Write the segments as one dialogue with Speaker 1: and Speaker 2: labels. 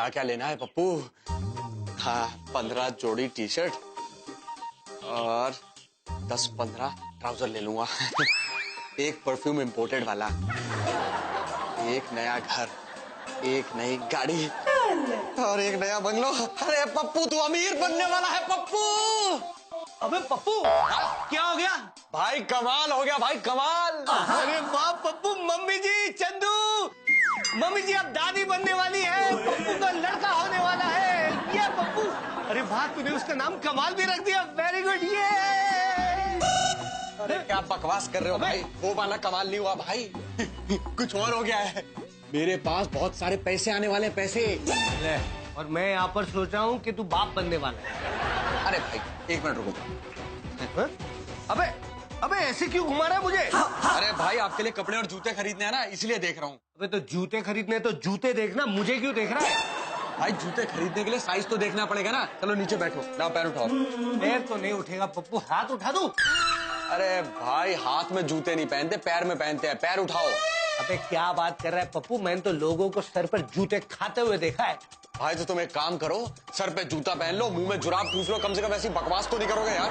Speaker 1: क्या क्या लेना है पप्पू? हाँ, 15 जोड़ी टी शर्ट और 10-15 ट्राउजर ले लूंगा। एक परफ्यूम इंपोर्टेड वाला, एक नया घर, एक नई गाड़ी और एक नया बंगलो। अरे पप्पू तू अमीर बनने वाला है पप्पू।
Speaker 2: अबे पप्पू क्या हो गया?
Speaker 1: भाई कमाल हो गया भाई, कमाल।
Speaker 2: अरे वाह पप्पू, मम्मी जी, चंदू, मम्मी जी अब दादी बनने वाली है, पप्पू का लड़का होने वाला है। ये पप्पू, अरे वाह तूने उसका नाम कमाल भी रख दिया, वेरी गुड। ये
Speaker 1: अरे क्या बकवास कर रहे हो भाई, वो वाला कमाल नहीं हुआ भाई। कुछ और हो गया है, मेरे पास बहुत सारे पैसे आने वाले, पैसे।
Speaker 2: और मैं यहाँ पर सोच रहा हूँ कि तू बाप बनने वाला है।
Speaker 1: अरे भाई एक मिनट रुको।
Speaker 2: अबे अबे ऐसे क्यों घुमा रहा है मुझे?
Speaker 1: अरे भाई आपके लिए कपड़े और जूते खरीदने हैं ना, इसलिए देख रहा हूँ।
Speaker 2: अबे तो जूते खरीदने तो जूते देखना, मुझे क्यों देख रहा है?
Speaker 1: भाई जूते खरीदने के लिए साइज तो देखना पड़ेगा ना। चलो नीचे बैठो, ना पैर उठाओ।
Speaker 2: पैर तो नहीं उठेगा पप्पू, हाथ उठा दूं?
Speaker 1: अरे भाई हाथ में जूते नहीं पहनते, पैर में पहनते हैं, पैर उठाओ।
Speaker 2: अबे क्या बात कर रहा है पप्पू, मैंने तो लोगों को सर पर जूते खाते हुए देखा है।
Speaker 1: भाई तो तुम एक काम करो, सर पे जूता पहन लो, मुंह में जुराब ठूस लो, कम से कम ऐसी बकवास तो नहीं करोगे यार।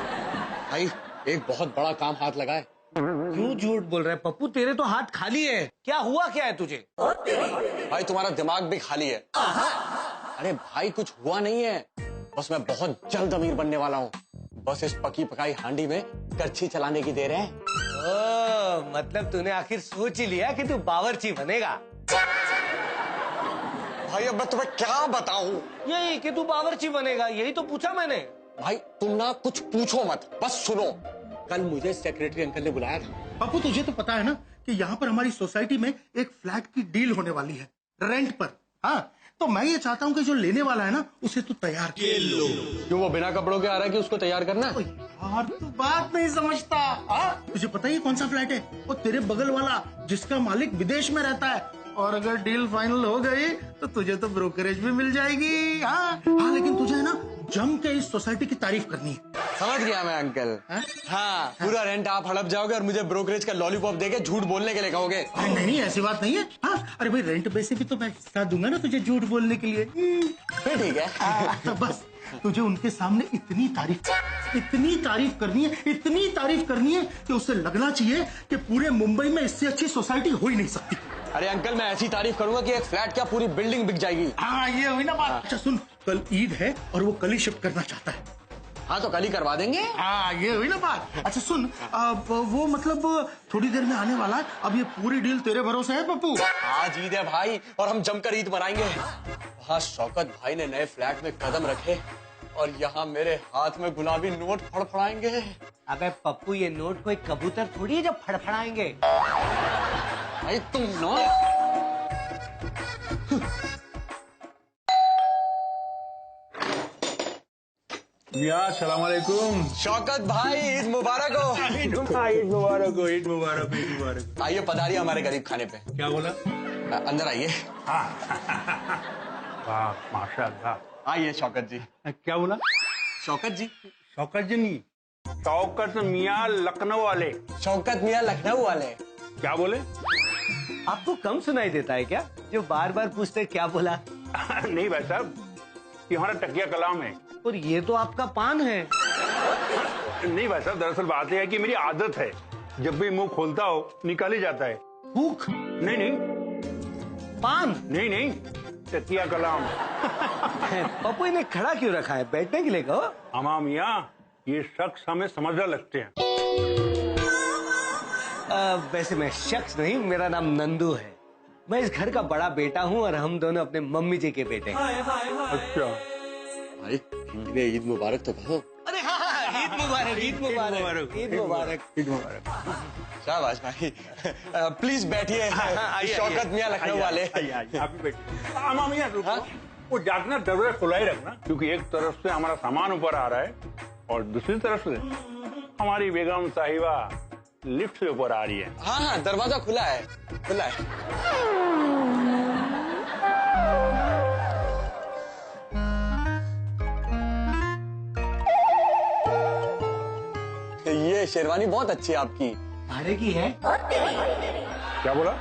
Speaker 1: भाई एक बहुत बड़ा काम हाथ लगा है।
Speaker 2: क्यों झूठ बोल रहा है पप्पू, तेरे तो हाथ खाली है। क्या हुआ क्या है तुझे?
Speaker 1: भाई तुम्हारा दिमाग भी खाली है। अरे भाई कुछ हुआ नहीं है, बस मैं बहुत जल्द अमीर बनने वाला हूँ। बस इस पकी पकाई हांडी में करछी चलाने की देर है।
Speaker 2: ओह, मतलब तूने आखिर सोच ही लिया कि तू बावर्ची बनेगा।
Speaker 1: भाई अब मैं तुम्हें क्या बताऊं?
Speaker 2: यही कि तू बावर्ची बनेगा, यही तो पूछा मैंने।
Speaker 1: भाई तुम ना कुछ पूछो मत, बस सुनो। कल मुझे सेक्रेटरी अंकल ने बुलाया था।
Speaker 3: पप्पू तुझे तो पता है ना कि यहाँ पर हमारी सोसाइटी में एक फ्लैट की डील होने वाली है, रेंट पर। हाँ, तो मैं ये चाहता हूँ कि जो लेने वाला है ना उसे तू तैयार कर लो।
Speaker 1: क्यों वो बिना कपड़ों के आ रहा है कि उसको तैयार करना?
Speaker 3: यार तू बात नहीं समझता। तुझे पता ही कौन सा फ्लैट है? वो तेरे बगल वाला, जिसका मालिक विदेश में रहता है। और अगर डील फाइनल हो गई तो तुझे तो ब्रोकरेज भी मिल जाएगी। हाँ, लेकिन तुझे है ना जम के इस सोसाइटी की तारीफ करनी है।
Speaker 1: समझ गया मैं अंकल। हाँ, पूरा रेंट आप हड़प जाओगे और मुझे ब्रोकरेज का लॉलीपॉप देके झूठ बोलने के लिए कहोगे।
Speaker 3: नहीं ऐसी बात नहीं है। हाँ, अरे भाई रेंट पैसे भी तो मैं हिस्सा दूंगा ना तुझे झूठ बोलने के लिए।
Speaker 1: फिर ठीक है।
Speaker 3: तो बस तुझे उनके सामने इतनी तारीफ करनी है, इतनी तारीफ करनी है कि उसे लगना चाहिए कि पूरे मुंबई में इससे अच्छी सोसाइटी हो ही नहीं सकती।
Speaker 1: अरे अंकल मैं ऐसी तारीफ करूंगा कि एक फ्लैट क्या पूरी बिल्डिंग बिक जाएगी।
Speaker 3: हाँ ये हुई ना बात। अच्छा सुन, कल ईद है और वो कल ही शिफ्ट करना चाहता है।
Speaker 1: हाँ तो कल ही करवा देंगे।
Speaker 3: हाँ ये हुई ना बात। अच्छा सुन, वो मतलब थोड़ी देर में आने वाला है। अब ये पूरी डील तेरे भरोसे है पप्पू।
Speaker 1: आज ईद है भाई और हम जमकर ईद मनाएंगे। वहाँ शौकत भाई ने नए फ्लैट में कदम रखे और यहाँ मेरे हाथ में गुलाबी नोट फड़फड़ाएंगे।
Speaker 2: अबे पप्पू ये नोट कोई कबूतर थोड़ी है जो फड़फड़ाएंगे।
Speaker 1: भाई तुम ना
Speaker 4: मियां सलाम अलैकुम।
Speaker 1: शौकत भाई ईद मुबारक हो।
Speaker 4: ईद मुबारक हो, ईद मुबारक, ईद मुबारक।
Speaker 1: आइए पधारिए हमारे गरीब खाने पे।
Speaker 4: क्या बोला?
Speaker 1: अंदर आइए।
Speaker 4: वाह माशाअल्लाह।
Speaker 1: आइए शौकत जी।
Speaker 4: क्या बोला?
Speaker 1: शौकत जी?
Speaker 4: शौकत जी नहीं, शौकत मियां लखनऊ वाले।
Speaker 1: शौकत मियां लखनऊ वाले।
Speaker 4: क्या बोले?
Speaker 2: आपको कम सुनाई देता है क्या जो बार बार पूछते क्या बोला?
Speaker 4: नहीं भाई साहब, ये हमारा टकिया कलाम है।
Speaker 2: और ये तो आपका पान है।
Speaker 4: नहीं भाई साहब, दरअसल बात यह है कि मेरी आदत है, जब भी मुंह खोलता हो निकाल ही जाता है।
Speaker 2: भूख?
Speaker 4: नहीं नहीं,
Speaker 2: पान?
Speaker 4: नहीं नहीं, टकिया कलाम।
Speaker 2: पप्पू इन्हें खड़ा क्यों रखा है, बैठने के लिए कहो।
Speaker 4: अमा मियां, ये शख्स हमें समझदार लगते हैं।
Speaker 2: वैसे मैं शख्स नहीं, मेरा नाम नंदू है। मैं इस घर का बड़ा बेटा हूँ और हम दोनों अपने मम्मी जी के बेटे हैं।
Speaker 4: अच्छा
Speaker 1: भाई इन्हें ईद मुबारक तो कहो।
Speaker 2: अरे हाँ, ईद मुबारक, ईद मुबारक, ईद मुबारक,
Speaker 4: ईद मुबारक।
Speaker 1: शाबाश भाई। प्लीज बैठिए। शौकत मियां लखनऊ वाले।
Speaker 4: आप भी बैठिए। अमा मियां रुको। वो जागना दरवाजा खुला ही रखना, क्योंकि एक तरफ से हमारा सामान ऊपर आ रहा है और दूसरी तरफ से हमारी बेगम साहिबा लिफ्ट से ऊपर आ रही है।
Speaker 1: हाँ हाँ दरवाजा खुला है, खुला है। ये शेरवानी बहुत अच्छी है आपकी।
Speaker 2: भाड़े की है?
Speaker 4: क्या बोला?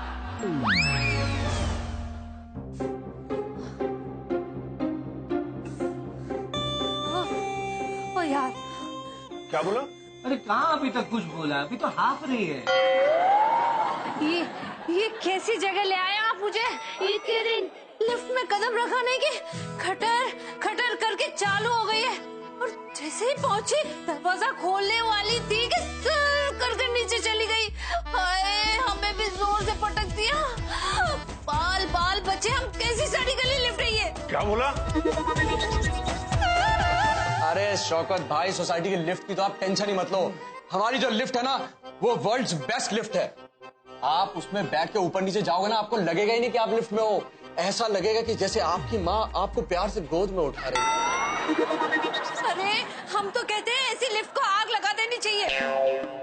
Speaker 4: क्या बोला?
Speaker 2: अरे कहाँ अभी तक कुछ बोला, अभी तो हाफ रही है।
Speaker 5: ये कैसी जगह ले आए आप मुझे? इतने दिन लिफ्ट में कदम रखा नहीं कि खटर खटर करके चालू हो गई है, और जैसे ही पहुंची दरवाजा खोलने वाली थी कि सर करके नीचे चली गई। हाय, हमें भी जोर से पटक दिया। बाल बाल बचे, हम कैसी सड़ी गली लिफ्ट है ये?
Speaker 4: क्या बोला?
Speaker 1: अरे शौकत भाई, सोसाइटी की लिफ्ट की तो आप टेंशन ही मत लो। हमारी जो लिफ्ट है ना, वो वर्ल्ड्स बेस्ट लिफ्ट है। आप उसमें बैठ के ऊपर नीचे जाओगे ना, आपको लगेगा ही नहीं कि आप लिफ्ट में हो। ऐसा लगेगा कि जैसे आपकी माँ आपको प्यार से गोद में उठा रही है।
Speaker 5: अरे हम तो कहते हैं ऐसी लिफ्ट को आग लगा देनी चाहिए।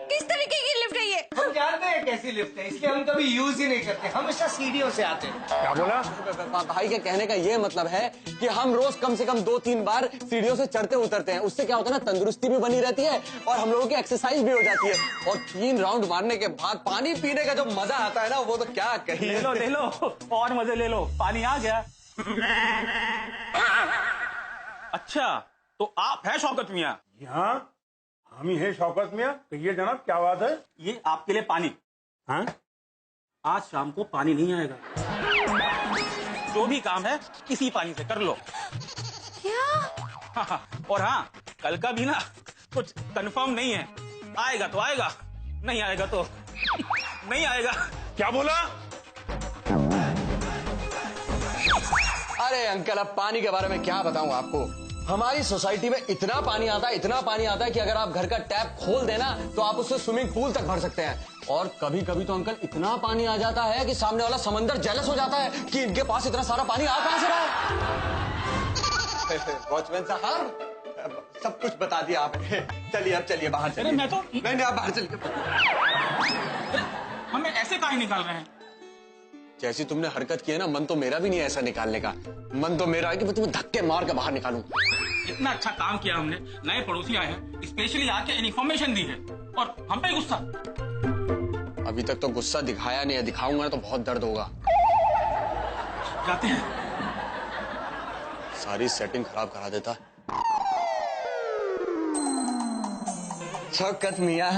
Speaker 5: किस तरीके की लिफ्ट है ये?
Speaker 2: हम जानते हैं कैसी लिफ्ट है, इसलिए हम कभी यूज ही नहीं करते, हमेशा सीढ़ियों से आते हैं।
Speaker 4: क्या बोला?
Speaker 1: भाई के कहने का ये मतलब है कि हम रोज कम से कम 2-3 बार सीढ़ियों से चढ़ते उतरते हैं। उससे क्या होता है ना, तंदुरुस्ती भी बनी रहती है और हम लोगों की एक्सरसाइज भी हो जाती है। और 3 राउंड मारने के बाद पानी पीने का जो मजा आता है ना, वो तो क्या कहिए।
Speaker 6: ले लो और मजे ले लो। पानी आ गया। अच्छा, तो आप है शौकत मियाँ?
Speaker 4: यहाँ हम ही है शौकत मियाँ। कहिए जनाब, क्या बात है?
Speaker 6: ये आपके लिए पानी।
Speaker 4: हाँ?
Speaker 6: आज शाम को पानी नहीं आएगा। जो भी काम है इसी पानी से कर लो।
Speaker 5: क्या?
Speaker 6: और हाँ, कल का भी ना कुछ कंफर्म नहीं है। आएगा तो आएगा, नहीं आएगा तो नहीं आएगा।
Speaker 4: क्या बोला?
Speaker 1: अरे अंकल, अब पानी के बारे में क्या बताऊं आपको। हमारी सोसाइटी में इतना पानी आता है कि अगर आप घर का टैप खोल देना तो आप उससे स्विमिंग पूल तक भर सकते हैं। और कभी कभी तो अंकल इतना पानी आ जाता है कि सामने वाला समंदर जेलस हो जाता है कि इनके पास इतना सारा पानी आ कहां से रहा है। वॉचमैन साहब, सब कुछ बता दिया आपने। चलिए अब चलिए बाहर चलिए।
Speaker 6: मैं तो
Speaker 1: नहीं, आप बाहर चलिए।
Speaker 6: हमें ऐसे काहे निकाल रहे हैं?
Speaker 1: जैसी तुमने हरकत की है ना, मन तो मेरा भी नहीं है ऐसा निकालने का। मन तो मेरा है कि मैं तुम्हें धक्के मार के बाहर निकालूं।
Speaker 6: इतना अच्छा काम किया हमने, नए पड़ोसी आए हैं, स्पेशली आके इन्फॉर्मेशन दी है और हम पे गुस्सा।
Speaker 1: अभी तक तो गुस्सा दिखाया नहीं है, दिखाऊंगा तो बहुत दर्द होगा।
Speaker 6: जाते हैं।
Speaker 1: सारी सेटिंग खराब करा देता। शौकत मियाँ,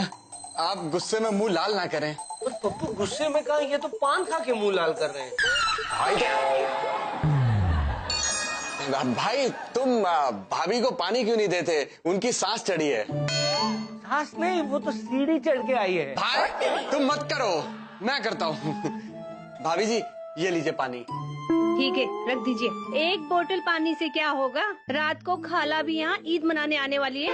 Speaker 1: आप गुस्से में मुंह लाल ना करें।
Speaker 2: पर पप्पू गुस्से में कहा, ये तो पान खा के मुंह लाल कर रहे हैं।
Speaker 1: भाई तुम भाभी को पानी क्यों नहीं देते? उनकी सांस चढ़ी है।
Speaker 2: सांस नहीं, वो तो सीढ़ी चढ़ के आई है।
Speaker 1: भाई तुम मत करो, मैं करता हूँ। भाभी जी, ये लीजिए पानी।
Speaker 5: ठीक है, रख दीजिए। एक बोतल पानी से क्या होगा? रात को खाला भी यहाँ ईद मनाने आने वाली है।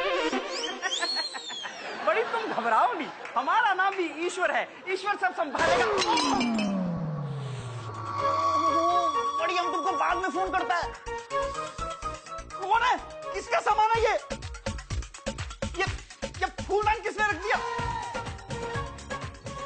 Speaker 6: बड़ी तुम घबराओ नहीं, हमारा नाम भी ईश्वर है, ईश्वर सब संभालेगा। बड़ी हम तुमको बाद में फोन करता है। कौन है? किसका सामान है ये फूलदान किसने रख दिया?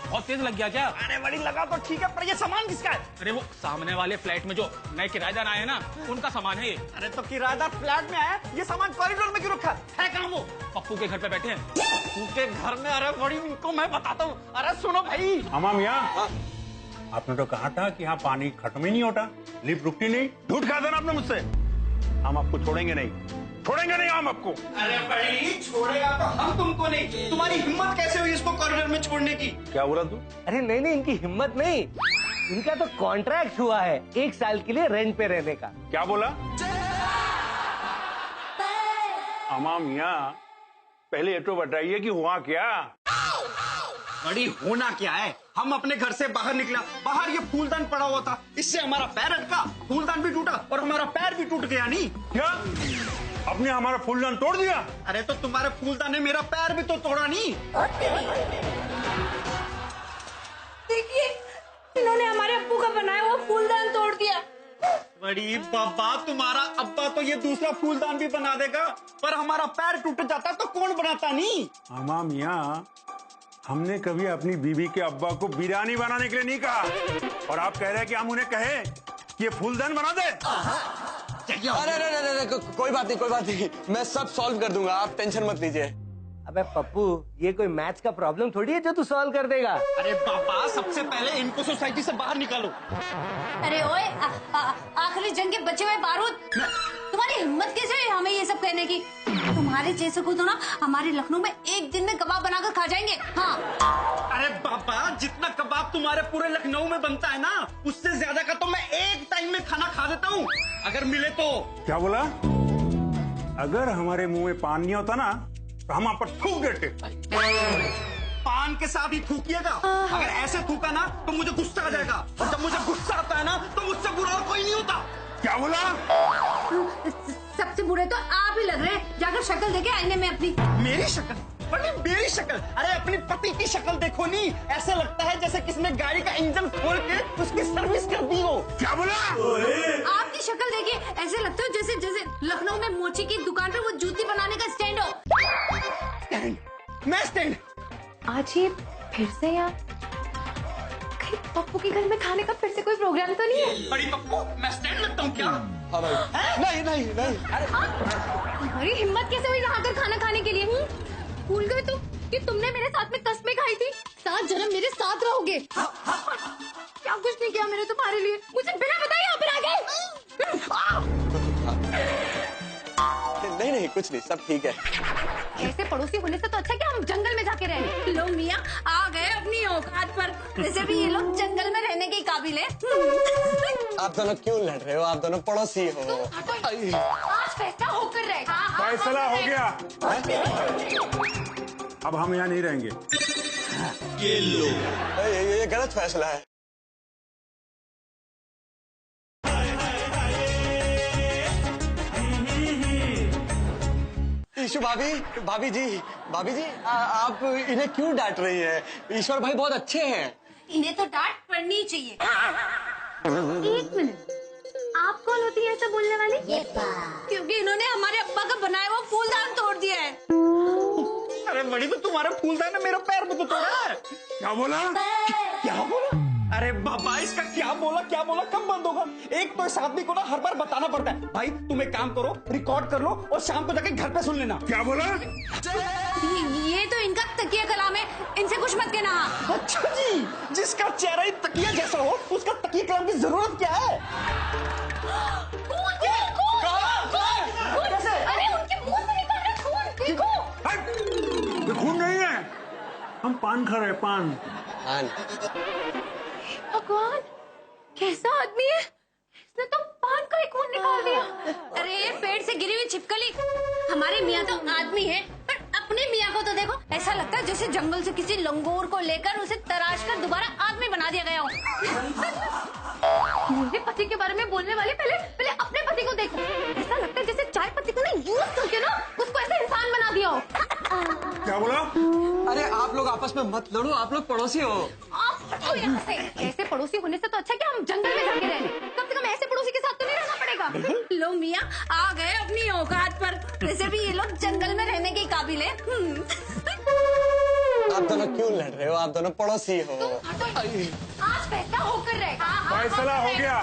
Speaker 6: बहुत तेज लग गया क्या? अरे बड़ी लगा तो ठीक है, पर ये सामान किसका है? अरे वो सामने वाले फ्लैट में जो नए किराएदार आए हैं ना, उनका सामान है ये। अरे तो किराएदार फ्लैट में आया, ये सामान कॉरिडोर में क्यों रखा है? कहाँ वो? पप्पू के घर पे बैठे हैं। पप्पू के घर में? अरे बड़ी इनको मैं बताता हूँ। अरे सुनो भाई।
Speaker 4: अमा मियाँ, आपने तो कहा था कि यहाँ पानी खत्म ही नहीं होता, लिफ्ट रुकती नहीं। झूठ कहा था ना आपने मुझसे। हम आपको छोड़ेंगे नहीं हम आपको।
Speaker 2: अरे बड़ी, छोड़ेगा तो हम तुमको नहीं। तुम्हारी हिम्मत कैसे हुई इसको कॉरिडोर में छोड़ने की?
Speaker 4: क्या बोला तू?
Speaker 2: अरे नहीं, इनकी हिम्मत नहीं, इनका तो कॉन्ट्रैक्ट हुआ है 1 साल के लिए रेंट पे रहने का।
Speaker 4: क्या बोला? अमा मियाँ, पहले ये तो बताइए कि हुआ क्या?
Speaker 6: बड़ी होना क्या है? हम अपने घर से बाहर निकला, बाहर ये फूलदान पड़ा हुआ था, इससे हमारा पैर अटका, फूलदान भी टूटा और हमारा पैर भी टूट गया। नहीं
Speaker 4: क्या आपने हमारा फूलदान तोड़ दिया?
Speaker 6: अरे तो तुम्हारे फूलदान ने मेरा पैर भी तो तोड़ा नहीं।
Speaker 5: देखिए, इन्होंने हमारे अब्बू का बनाया हुआ फूलदान तोड़ दिया।
Speaker 6: बड़ी बाबा, तुम्हारा अब्बा तो ये दूसरा फूलदान भी बना देगा, पर हमारा पैर टूट जाता तो कौन बनाता? नहीं
Speaker 4: अमा मियाँ, हमने कभी अपनी बीवी के अब्बा को बिरयानी बनाने के लिए नहीं कहा, और आप कह रहे हैं कि हम उन्हें कहे कि ये फूलदान बना दे।
Speaker 1: अरे कोई बात नहीं, मैं सब सॉल्व कर दूंगा, आप टेंशन मत लीजिए।
Speaker 2: अबे पप्पू, ये कोई मैथ्स का प्रॉब्लम थोड़ी है जो तू सॉल्व कर देगा।
Speaker 6: अरे बाबा, सबसे पहले इनको सोसाइटी से बाहर निकालो।
Speaker 5: अरे ओए, आखिरी जंग के बचे हुए बारूद, तुम्हारी हिम्मत कैसे है हमें ये सब कहने की? तुम तुम्हारे जैसे को तो ना हमारे लखनऊ में एक दिन में कबाब बनाकर खा जाएंगे। हाँ।
Speaker 6: अरे बाबा, जितना कबाब तुम्हारे पूरे लखनऊ में बनता है ना, उससे ज्यादा का तो मैं एक टाइम में खाना खा देता हूँ, अगर मिले तो।
Speaker 4: क्या बोला? अगर हमारे मुंह में पान नहीं होता ना तो हम आप पर थूक देते।
Speaker 6: पान के साथ ही थूकिएगा। अगर ऐसे थूका ना तो मुझे गुस्सा आ जाएगा, और जब मुझे गुस्सा आता है ना तो मुझसे बुरा और कोई नहीं होता।
Speaker 4: क्या बोला?
Speaker 5: सबसे बुरे तो आप ही लग रहे हैं। जाकर शक्ल देखे आईने में अपनी।
Speaker 6: मेरी शक्ल? मेरी शक्ल? अरे अपनी पति की शक्ल देखो नहीं, ऐसे लगता है जैसे किसने गाड़ी का इंजन खोल के उसकी सर्विस कर दी हो।
Speaker 4: क्या बोला?
Speaker 5: आपकी शक्ल देखिए, ऐसे लगता है जैसे जैसे लखनऊ में मोची की दुकान पे वो जूती बनाने का स्टैंड हो।
Speaker 6: स्टैंड? मैं स्टैंड?
Speaker 7: आज ये फिर से यहाँ कहीं पप्पू के घर में खाने का फिर से कोई प्रोग्राम तो नहीं है?
Speaker 6: बड़ी पप्पू, मैं स्टैंड लगता हूँ क्या?
Speaker 1: हाँ भाई। नहीं।
Speaker 5: तुम्हारी हिम्मत कैसे हुई यहाँ आकर खाना खाने के लिए? भूल गए तुम कि तुमने मेरे साथ में कस्में खाई थी? 7 जन्म मेरे साथ रहोगे। क्या कुछ नहीं किया मैंने तुम्हारे लिए, मुझे बिना बताए यहाँ पर आ गए।
Speaker 1: नहीं कुछ नहीं, सब ठीक है।
Speaker 5: ऐसे पड़ोसी होने से तो अच्छा कि हम जंगल में जाके रहे। लो मियाँ आ गए अपनी औकात पर। वैसे भी ये लोग जंगल में रहने के काबिल है।
Speaker 1: आप दोनों क्यों लड़ रहे हो? आप दोनों पड़ोसी हो।
Speaker 5: आज फैसला होकर रहेगा।
Speaker 4: फैसला हो गया। अब हम यहाँ नहीं रहेंगे।
Speaker 1: ये गलत फैसला है। ईशु भाभी जी आप इन्हें क्यों डांट रही हैं? ईश्वर भाई बहुत अच्छे हैं।
Speaker 5: इन्हें तो डांट पड़नी ही चाहिए।
Speaker 7: एक मिनट, आप कौन होती है ऐसा बोलने वाली?
Speaker 5: क्योंकि इन्होंने हमारे अब्बा का बनाया हुआ फूलदान तोड़ दिया है।
Speaker 6: अरे बड़ी, तो तुम्हारा फूलदान ने मेरा पैर में तो तोड़ा है।
Speaker 4: क्या बोला?
Speaker 6: क्या बोला? अरे बाबा, इसका क्या बोला कब बंद होगा? एक तो इस आदमी को ना हर बार बताना पड़ता है। भाई तुम एक काम करो, रिकॉर्ड कर लो और शाम को जाके घर पे सुन लेना।
Speaker 4: क्या बोला?
Speaker 5: ये तो इनका तकिया कलाम है, इनसे कुछ मत कहना।
Speaker 6: अच्छा जी, जिसका चेहरा ही तकिया जैसा हो उसका तकिया कलाम की जरूरत क्या है? कैसे?
Speaker 5: अरे उनके मुंह से निकल रहा खून, देखो।
Speaker 4: ये खून नहीं है, हम पान खा रहे हैं, पान।
Speaker 7: भगवान, कैसा आदमी है? इसने तो पान का ही खून निकाल दिया।
Speaker 5: अरे पेड़ से गिरी हुई छिपकली। हमारे मियाँ तो आदमी है, पर अपने मियाँ को तो देखो, ऐसा लगता है जैसे जंगल से किसी लंगूर को लेकर उसे तराश कर दोबारा आदमी बना दिया गया हो।
Speaker 7: मेरे पति के बारे में बोलने वाले पहले अपने पति को देखो। ऐसा लगता है जैसे चाय पत्ती को ना यूज करके ना उसको ऐसे इंसान बना दिया हो।
Speaker 4: क्या बोला?
Speaker 1: अरे आप लोग आपस में मत लड़ो, आप लोग पड़ोसी हो।
Speaker 5: आप हटो यहाँ से।
Speaker 7: ऐसे पड़ोसी होने से तो अच्छा कि हम जंगल में जाके रहे। कम से कम ऐसे पड़ोसी के साथ तो नहीं रहना पड़ेगा।
Speaker 5: लो मियाँ आ गए अपनी औकात पर। वैसे भी ये लोग जंगल में रहने के काबिल है।
Speaker 1: आप दोनों क्यों लड़ रहे हो? आप दोनों पड़ोसी हो।
Speaker 5: आज फैसला होकर रहेगा।
Speaker 4: फैसला हो गया।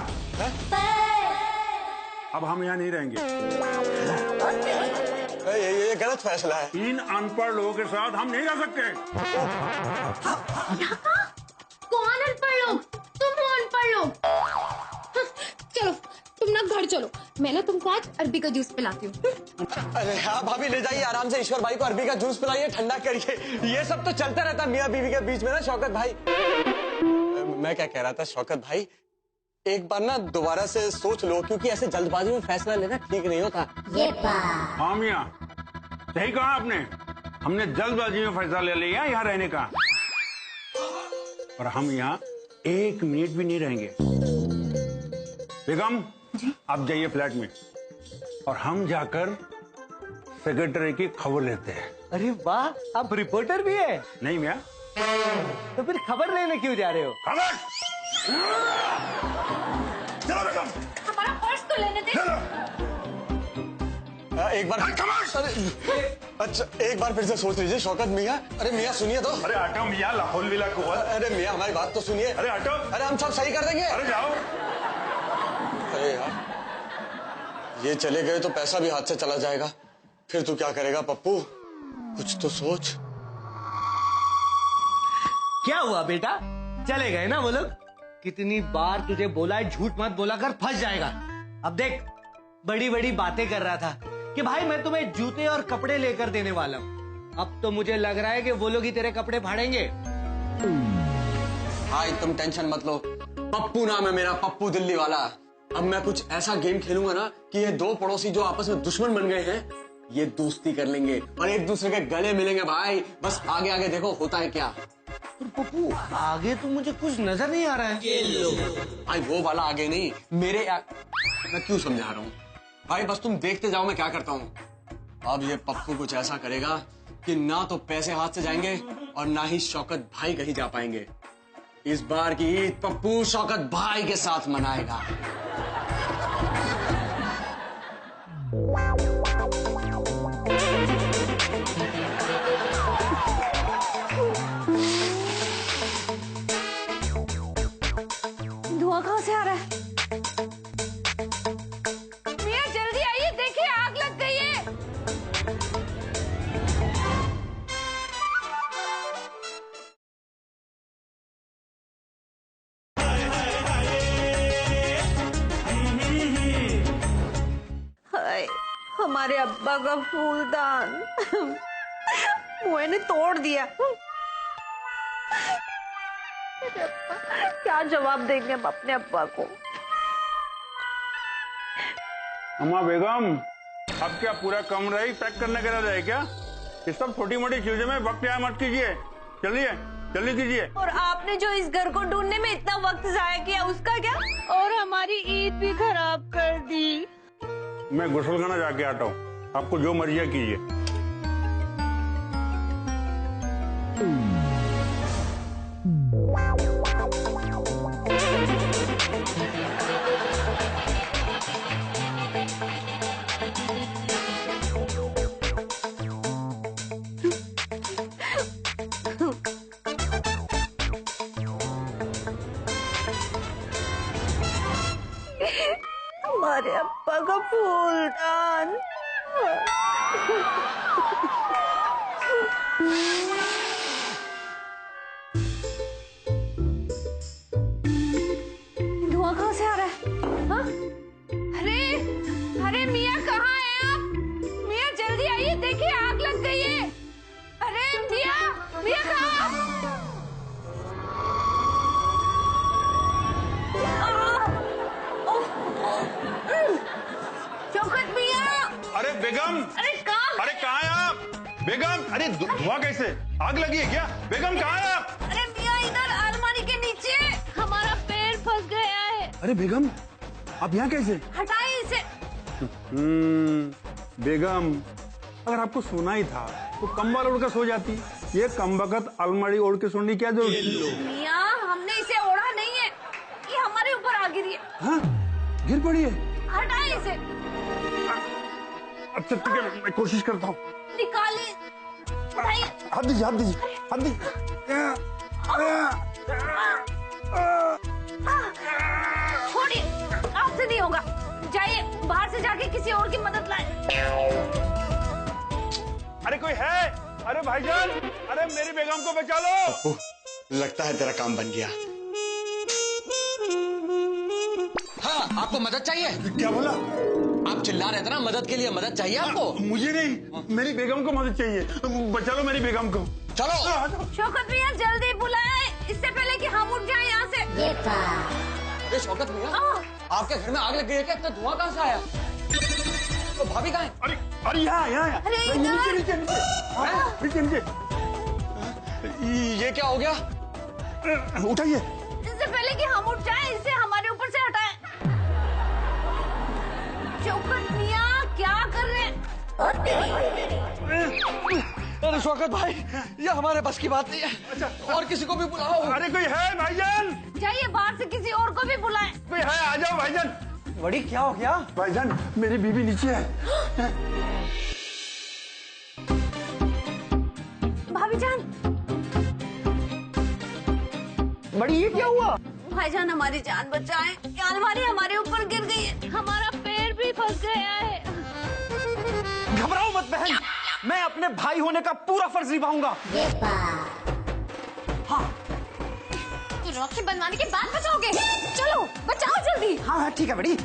Speaker 4: अब हम यहाँ नहीं रहेंगे।
Speaker 1: ये गलत फैसला है।
Speaker 4: इन अनपढ़ लोगों के साथ हम नहीं रह सकते।
Speaker 5: कौन अनपढ़ लोग? तुम हो अनपढ़ लोग। चलो तुम ना घर चलो, मैं ना तुमको आज अरबी का जूस पिलाती हूँ।
Speaker 1: अरे हाँ भाभी, ले जाइए आराम से। ईश्वर भाई को अरबी का जूस पिलाइए, ठंडा करिए। ये सब तो चलता रहता है मियाँ बीवी के बीच में ना शौकत भाई। मैं क्या कह रहा था शौकत भाई, एक बार ना दोबारा से सोच लो, क्योंकि ऐसे जल्दबाजी में फैसला लेना ठीक नहीं होता।
Speaker 4: हाँ मियाँ, सही कहा आपने। हमने जल्दबाजी में फैसला ले लिया यहाँ रहने का, और हम यहाँ 1 मिनट भी नहीं रहेंगे। बेगम, आप जाइए फ्लैट में, और हम जाकर सेक्रेटरी की खबर लेते हैं।
Speaker 2: अरे वाह, आप रिपोर्टर भी है?
Speaker 4: नहीं मियाँ।
Speaker 2: तो फिर खबर लेने क्यों जा रहे हो?
Speaker 4: खबर? चलो बेगम,
Speaker 5: हमारा पर्स तो लेने दे।
Speaker 1: एक बार अच्छा एक बार फिर से सोच लीजिए शौकत मियाँ। अरे मियाँ सुनिए तो।
Speaker 4: अरे हटो मियाँ, लाहौल विला को।
Speaker 1: अरे मियाँ हमारी बात तो सुनिए।
Speaker 4: अरे हटो।
Speaker 1: अरे हम सब सही कर देंगे।
Speaker 4: अरे जाओ।
Speaker 1: अरे यार, ये चले गए तो पैसा भी हाथ से चला जाएगा। फिर तू क्या करेगा पप्पू? कुछ तो सोच।
Speaker 2: क्या हुआ बेटा, चले गए ना वो लोग? कितनी बार तुझे बोला है झूठ मत बोला कर, फंस जाएगा। अब देख, बड़ी बड़ी बातें कर रहा था, कि भाई मैं तुम्हें जूते और कपड़े लेकर देने वाला हूँ। अब तो मुझे लग रहा है कि वो लोग ही तेरे कपड़े फाड़ेंगे।
Speaker 1: भाई तुम टेंशन मत लो, पप्पू नाम है मेरा, पप्पू दिल्ली वाला। अब मैं कुछ ऐसा गेम खेलूंगा ना कि ये दो पड़ोसी जो आपस में दुश्मन बन गए हैं, ये दोस्ती कर लेंगे और एक दूसरे के गले मिलेंगे भाई। बस आगे आगे देखो होता है क्या।
Speaker 2: पर पप्पू आगे तो मुझे कुछ नजर नहीं आ रहा है।
Speaker 1: भाई वो वाला आगे नहीं, मैं क्यों समझा रहा हूँ भाई, बस तुम देखते जाओ मैं क्या करता हूँ। अब ये पप्पू कुछ ऐसा करेगा कि ना तो पैसे हाथ से जाएंगे और ना ही शौकत भाई कहीं जा पाएंगे। इस बार की ईद पप्पू शौकत भाई के साथ मनाएगा।
Speaker 5: धुआं कहाँ से आ रहा है? मियां जल्दी आइए, देखिए आग लग गई है। हाय, हमारे अब्बा का फूलदान मुझे ने तोड़ दिया। क्या जवाब देंगे हम अपने अब्बा को?
Speaker 4: अम्मा बेगम, अब क्या पूरा कमरा ही पैक करने का रह क्या? ये सब छोटी मोटी चीजों में वक्त यहाँ मत कीजिए, चलिए जल्दी कीजिए।
Speaker 5: और आपने जो इस घर को ढूंढने में इतना वक्त जाया किया उसका क्या? और हमारी ईद भी खराब कर दी।
Speaker 4: मैं गुसलखाना जाके आता हूँ, आपको जो मर्जी है कीजिए।
Speaker 5: हमारे अब्बा का फूलदान। धुआं कहाँ से आ रहा है? हाँ? अरे अरे मियाँ कहाँ हैं आप? मियाँ जल्दी आइए, देखिए आग लग गई है। अरे मियाँ, मियाँ कहाँ? शौकत मियाँ।
Speaker 4: अरे बेगम, अरे कहाँ हैं आप? बेगम, अरे धुआं कैसे? आग लगी है क्या? बेगम कहाँ हैं आप?
Speaker 5: अरे मियाँ इधर अलमारी के नीचे, हमारा पैर फंस गया है।
Speaker 4: अरे बेगम, आप यहाँ कैसे?
Speaker 5: हटाइए इसे।
Speaker 4: बेगम, अगर आपको सोना ही था तो कंबल ओढ़ कर सो जाती। ये कमबख्त अलमारी ओढ़ के सोने की क्या जरूरत?
Speaker 5: मियाँ हमने इसे ओढ़ा नहीं है, ये हमारे ऊपर आ गिरी है।
Speaker 4: हाँ, गिर पड़ी है।
Speaker 5: हटाइए इसे।
Speaker 4: अच्छा ठीक है, मैं कोशिश करता हूँ।
Speaker 5: निकालिए, उठाइए।
Speaker 4: हाथ दीजिए, हाथ दीजिए, हाथ दीजिए।
Speaker 5: छोड़िए, आपसे नहीं होगा। जाइए बाहर से जाके किसी और की मदद लाए।
Speaker 4: अरे कोई है? अरे भाईजान, अरे मेरी बेगम को बचा लो।
Speaker 1: लगता है तेरा काम बन गया। हाँ, आपको मदद चाहिए?
Speaker 4: क्या बोला?
Speaker 1: आप चिल्ला रहे थे ना मदद के लिए, मदद चाहिए आपको?
Speaker 4: मुझे नहीं, मेरी बेगम को मदद चाहिए। बचा लो मेरी बेगम को।
Speaker 1: चलो।
Speaker 5: शौकत मियाँ जल्दी बुलाएं, इससे पहले कि हम उठ जाएं यहाँ से।
Speaker 1: अरे शौकत मियाँ, आपके घर में आग लग गई है क्या? इतना धुआं कहाँ से आया? तो भाभी कहाँ है?
Speaker 4: अरे अरे यहाँ।
Speaker 5: अरे
Speaker 4: नीचे।
Speaker 1: ये क्या हो गया?
Speaker 4: उठाइए।
Speaker 5: इससे पहले कि हम उठ जाएं, इसे हमारे ऊपर से हटाएं। शौकत मियाँ क्या कर रहे हैं?
Speaker 1: अरे शौकत भाई, ये हमारे बस की बात नहीं है।
Speaker 4: अच्छा,
Speaker 1: और किसी को भी बुलाओ।
Speaker 4: अरे कोई है भाईजान?
Speaker 5: जाइए बाहर से किसी और को भी बुलाएं।
Speaker 4: कोई है? आ जाओ भाईजान।
Speaker 2: बड़ी क्या हो गया?
Speaker 4: भाईजान, मेरी बीवी नीचे है।
Speaker 5: भाभी जान।
Speaker 2: बड़ी ये क्या हुआ?
Speaker 5: भाईजान हमारी जान बचाएं, ये अलमारी हमारे ऊपर गिर गई है, हमारा पैर भी फंस गया है।
Speaker 6: घबराओ मत बहन, मैं अपने भाई होने का पूरा फर्ज निभाऊंगा। हाँ
Speaker 7: तो राखी बनवाने के बाद बचाओगे? चलो बचाओ जल्दी।
Speaker 6: हाँ ठीक है बड़ी।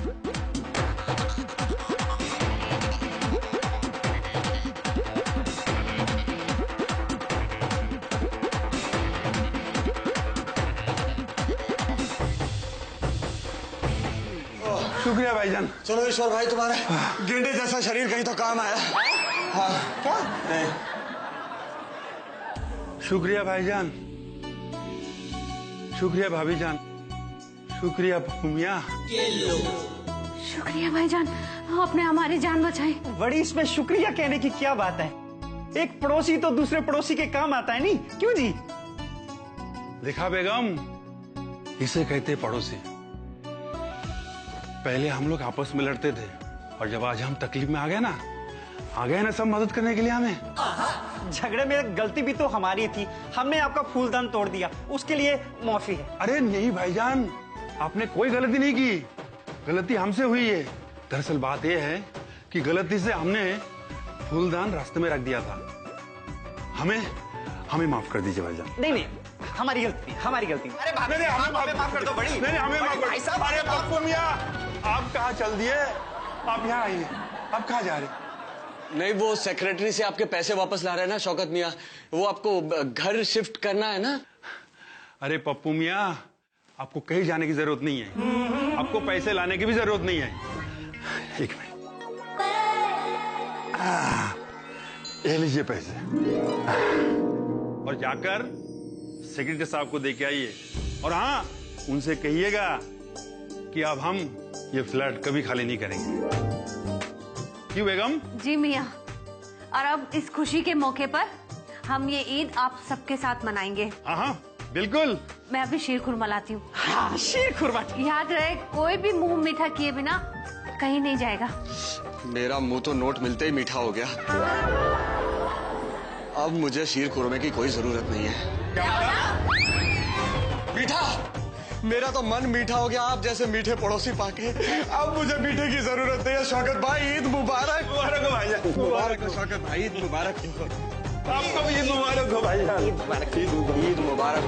Speaker 4: शुक्रिया भाईजान।
Speaker 1: चलो ईश्वर भाई, तुम्हारे गेंडे जैसा शरीर कहीं तो काम आया। हाँ क्या? नहीं।
Speaker 4: शुक्रिया भाईजान, शुक्रिया भाभी जान, शुक्रिया पप्पू मियाँ।
Speaker 5: शुक्रिया भाईजान, आपने हमारी जान बचाई।
Speaker 6: बड़ी इसमें शुक्रिया कहने की क्या बात है? एक पड़ोसी तो दूसरे पड़ोसी के काम आता है, नहीं क्यों जी?
Speaker 4: देखा बेगम, इसे कहते पड़ोसी। पहले हम लोग आपस में लड़ते थे और जब आज हम तकलीफ में आ गए ना सब मदद करने के लिए हमें।
Speaker 6: झगड़े में गलती भी तो हमारी थी, हमने आपका फूलदान तोड़ दिया, उसके लिए माफी है।
Speaker 4: अरे नहीं भाईजान, आपने कोई गलती नहीं की, गलती हमसे हुई है। दरअसल बात यह है कि गलती से हमने फूलदान रास्ते में रख दिया था। हमें माफ कर दीजिए भाईजान।
Speaker 6: नहीं, हमारी गलती, हमारी गलती। अरे
Speaker 4: हमें माफ कर दो बड़ी। नहीं, हमें माफ कर दो। अरे पप्पू मियाँ, आप कहाँ चल दिए? आप यहाँ आइए। आप कहाँ जा रहे?
Speaker 1: नहीं, वो सेक्रेटरी से आपके पैसे वापस ला रहे हैं ना शौकत मियाँ, वो आपको घर शिफ्ट करना है ना।
Speaker 4: अरे पप्पू मियाँ, आपको कहीं जाने की जरूरत नहीं है, आपको पैसे लाने की भी जरूरत नहीं है। एक मिनट, ये लीजिए पैसे, और जाकर सेक्रेटरी साहब को देके आइए। और हाँ, उनसे कहिएगा कि अब हम ये फ्लैट कभी खाली नहीं करेंगे। क्यों बेगम?
Speaker 5: जी मियाँ, और अब इस खुशी के मौके पर हम ये ईद आप सबके साथ मनाएंगे।
Speaker 4: हाँ बिल्कुल।
Speaker 5: मैं अभी शीर खुरमा लाती हूँ।
Speaker 6: हाँ, शीर खुरमा।
Speaker 5: याद रहे, कोई भी मुंह मीठा किए बिना कहीं नहीं जाएगा।
Speaker 1: मेरा मुंह तो नोट मिलते ही मीठा हो गया। अब मुझे शीर खुरमे की कोई जरूरत नहीं है। मीठा, मेरा तो मन मीठा हो गया आप जैसे मीठे पड़ोसी पाके। अब मुझे मीठे की जरूरत नहीं है। शौकत भाई, ईद मुबारक।
Speaker 4: मुबारक हो भाईजान।
Speaker 1: मुबारक हो शौकत भाई, ईद मुबारक।
Speaker 4: आपको भी ईद मुबारक हो भाईजान।
Speaker 1: ईद मुबारक।